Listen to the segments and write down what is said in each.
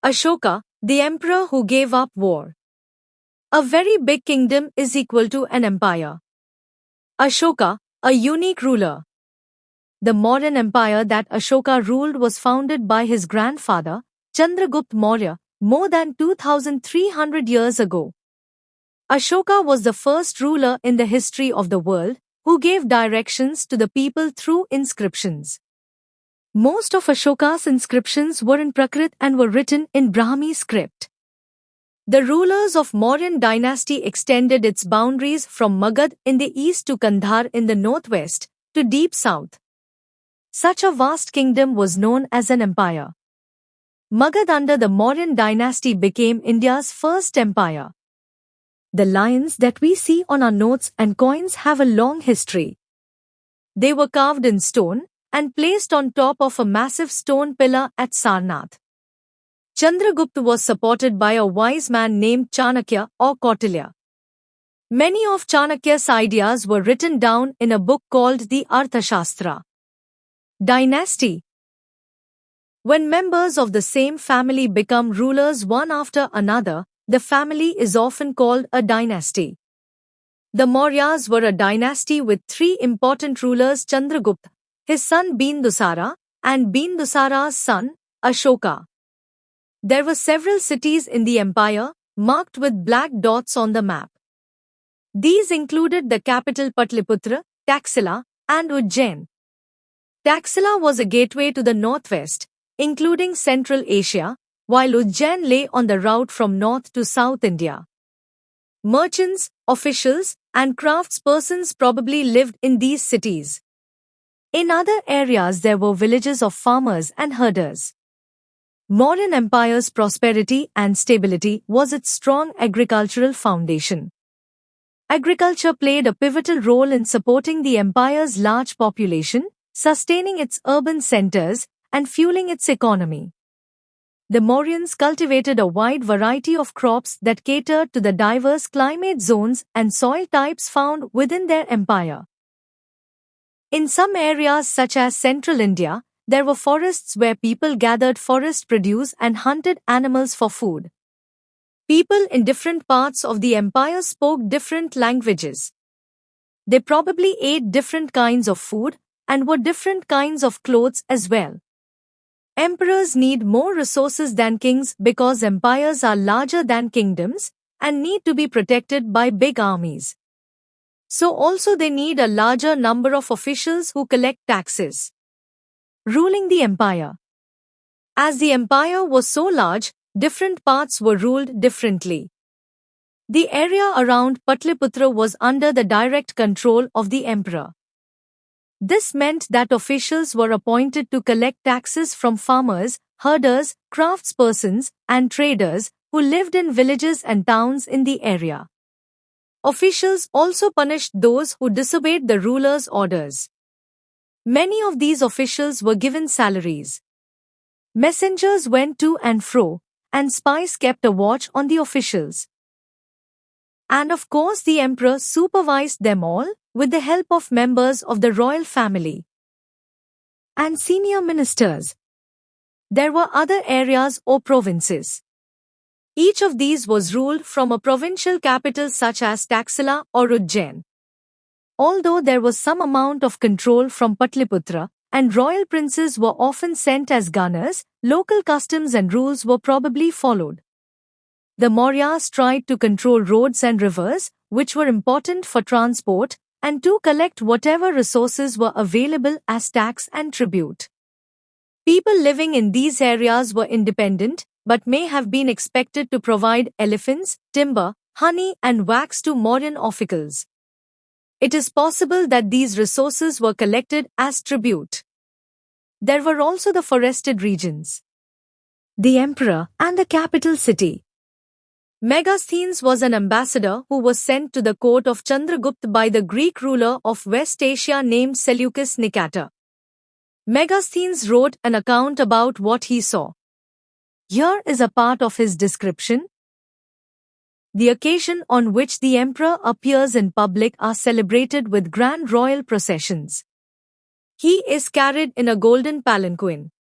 Ashoka, the emperor who gave up war. A very big kingdom is equal to an empire. Ashoka, a unique ruler. The modern empire that Ashoka ruled was founded by his grandfather, Chandragupta Maurya, more than 2300 years ago. Ashoka was the first ruler in the history of the world who gave directions to the people through inscriptions. Most of Ashoka's inscriptions were in Prakrit and were written in Brahmi script. The rulers of Mauryan dynasty extended its boundaries from Magad in the east to Kandhar in the northwest, to deep south. Such a vast kingdom was known as an empire. Magad under the Mauryan dynasty became India's first empire. The lions that we see on our notes and coins have a long history. They were carved in stone and placed on top of a massive stone pillar at Sarnath. Chandragupta was supported by a wise man named Chanakya or Kautilya. Many of Chanakya's ideas were written down in a book called the Arthashastra. Dynasty. When members of the same family become rulers one after another, the family is often called a dynasty. The Mauryas were a dynasty with three important rulers: Chandragupta, his son Bindusara, and Bindusara's son, Ashoka. There were several cities in the empire, marked with black dots on the map. These included the capital Patliputra, Taxila, and Ujjain. Taxila was a gateway to the northwest, including Central Asia, while Ujjain lay on the route from north to South India. Merchants, officials, and craftspersons probably lived in these cities. In other areas there were villages of farmers and herders. Mauryan Empire's prosperity and stability was its strong agricultural foundation. Agriculture played a pivotal role in supporting the empire's large population, sustaining its urban centers, and fueling its economy. The Mauryans cultivated a wide variety of crops that catered to the diverse climate zones and soil types found within their empire. In some areas such as central India, there were forests where people gathered forest produce and hunted animals for food. People in different parts of the empire spoke different languages. They probably ate different kinds of food and wore different kinds of clothes as well. Emperors need more resources than kings because empires are larger than kingdoms and need to be protected by big armies. So also they need a larger number of officials who collect taxes. Ruling the empire. As the empire was so large, different parts were ruled differently. The area around Patliputra was under the direct control of the emperor. This meant that officials were appointed to collect taxes from farmers, herders, craftspersons, and traders who lived in villages and towns in the area. Officials also punished those who disobeyed the ruler's orders. Many of these officials were given salaries. Messengers went to and fro, and spies kept a watch on the officials. And of course the emperor supervised them all, with the help of members of the royal family and senior ministers. There were other areas or provinces. Each of these was ruled from a provincial capital such as Taxila or Ujjain. Although there was some amount of control from Patliputra, and royal princes were often sent as gunners, local customs and rules were probably followed. The Mauryas tried to control roads and rivers, which were important for transport, and to collect whatever resources were available as tax and tribute. People living in these areas were independent, but may have been expected to provide elephants, timber, honey, and wax to Mauryan officials. It is possible that these resources were collected as tribute. There were also the forested regions, the emperor, and the capital city. Megasthenes was an ambassador who was sent to the court of Chandragupta by the Greek ruler of West Asia named Seleucus Nicator. Megasthenes wrote an account about what he saw. Here is a part of his description. The occasion on which the emperor appears in public are celebrated with grand royal processions. He is carried in a golden palanquin.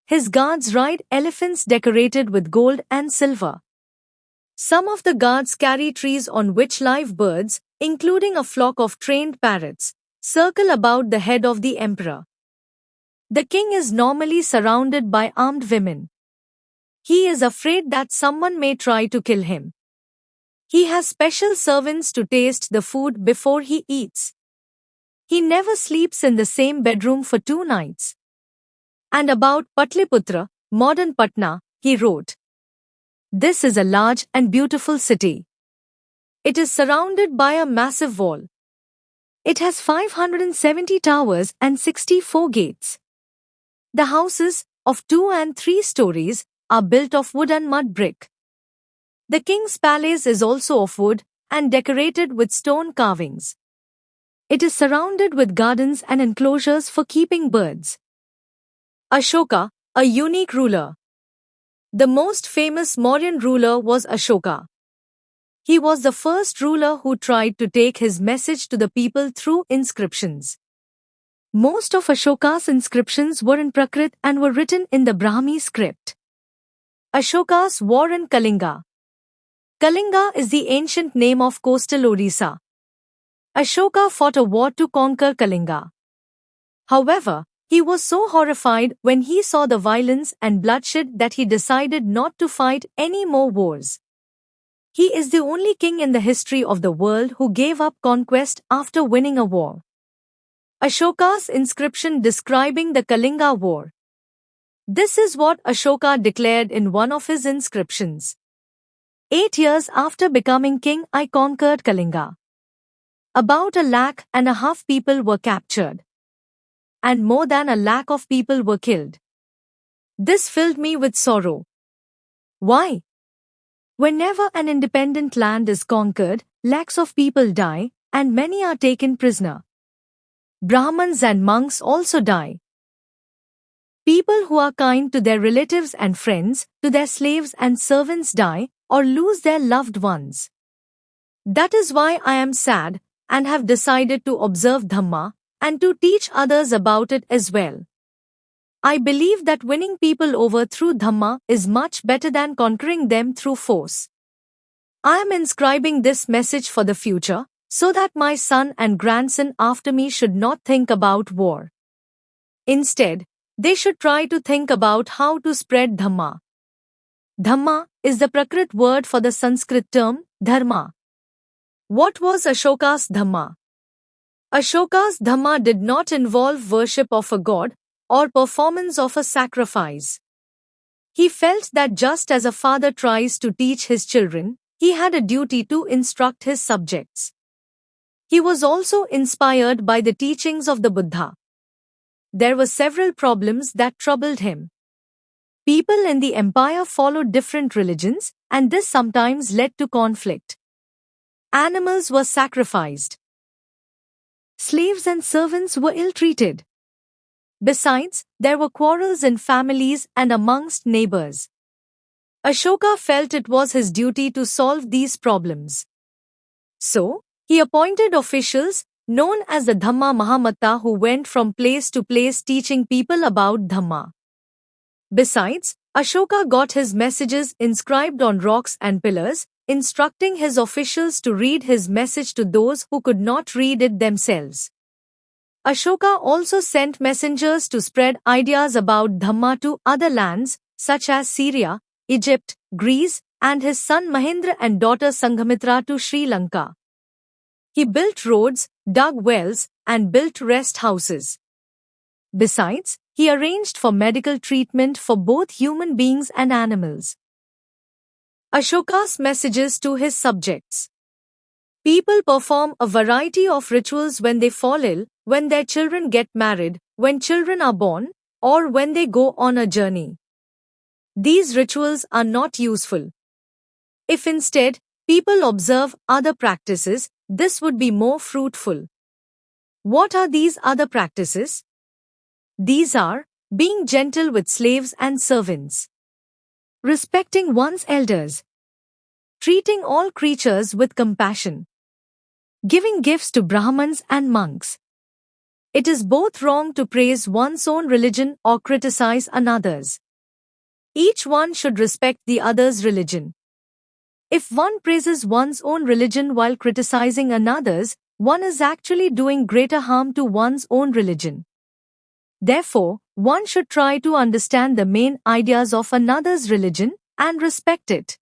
His guards ride elephants decorated with gold and silver. Some of the guards carry trees on which live birds, including a flock of trained parrots, circle about the head of the emperor. The king is normally surrounded by armed women. He is afraid that someone may try to kill him. He has special servants to taste the food before he eats. He never sleeps in the same bedroom for 2 nights. And about Patliputra, modern Patna, he wrote, "This is a large and beautiful city. It is surrounded by a massive wall. It has 570 towers and 64 gates. The houses, of 2 and 3 stories, are built of wood and mud brick. The king's palace is also of wood and decorated with stone carvings. It is surrounded with gardens and enclosures for keeping birds." Ashoka, a unique ruler. The most famous Mauryan ruler was Ashoka. He was the first ruler who tried to take his message to the people through inscriptions. Most of Ashoka's inscriptions were in Prakrit and were written in the Brahmi script. Ashoka's war in Kalinga. Kalinga is the ancient name of coastal Odisha. Ashoka fought a war to conquer Kalinga. However, he was so horrified when he saw the violence and bloodshed that he decided not to fight any more wars. He is the only king in the history of the world who gave up conquest after winning a war. Ashoka's inscription describing the Kalinga War. This is what Ashoka declared in one of his inscriptions. 8 years after becoming king, I conquered Kalinga. About 1.5 lakh people were captured. And more than 1 lakh of people were killed. This filled me with sorrow. Why? Whenever an independent land is conquered, lakhs of people die, and many are taken prisoner. Brahmins and monks also die. People who are kind to their relatives and friends, to their slaves and servants die, or lose their loved ones. That is why I am sad, and have decided to observe Dhamma, and to teach others about it as well. I believe that winning people over through Dhamma is much better than conquering them through force. I am inscribing this message for the future, so that my son and grandson after me should not think about war. Instead, they should try to think about how to spread Dhamma. Dhamma is the Prakrit word for the Sanskrit term, Dharma. What was Ashoka's Dhamma? Ashoka's Dhamma did not involve worship of a god or performance of a sacrifice. He felt that just as a father tries to teach his children, he had a duty to instruct his subjects. He was also inspired by the teachings of the Buddha. There were several problems that troubled him. People in the empire followed different religions, and this sometimes led to conflict. Animals were sacrificed. Slaves and servants were ill-treated. Besides, there were quarrels in families and amongst neighbors. Ashoka felt it was his duty to solve these problems. So, he appointed officials, known as the Dhamma Mahamatta, who went from place to place teaching people about Dhamma. Besides, Ashoka got his messages inscribed on rocks and pillars, instructing his officials to read his message to those who could not read it themselves. Ashoka also sent messengers to spread ideas about Dhamma to other lands, such as Syria, Egypt, Greece, and his son Mahendra and daughter Sanghamitra to Sri Lanka. He built roads, dug wells, and built rest houses. Besides, he arranged for medical treatment for both human beings and animals. Ashoka's messages to his subjects. People perform a variety of rituals when they fall ill, when their children get married, when children are born, or when they go on a journey. These rituals are not useful. If instead, people observe other practices, this would be more fruitful. What are these other practices? These are being gentle with slaves and servants, respecting one's elders, treating all creatures with compassion, giving gifts to Brahmins and monks, It is both wrong to praise one's own religion or criticize another's. Each one should respect the other's religion. If one praises one's own religion while criticizing another's, one is actually doing greater harm to one's own religion. Therefore, one should try to understand the main ideas of another's religion and respect it.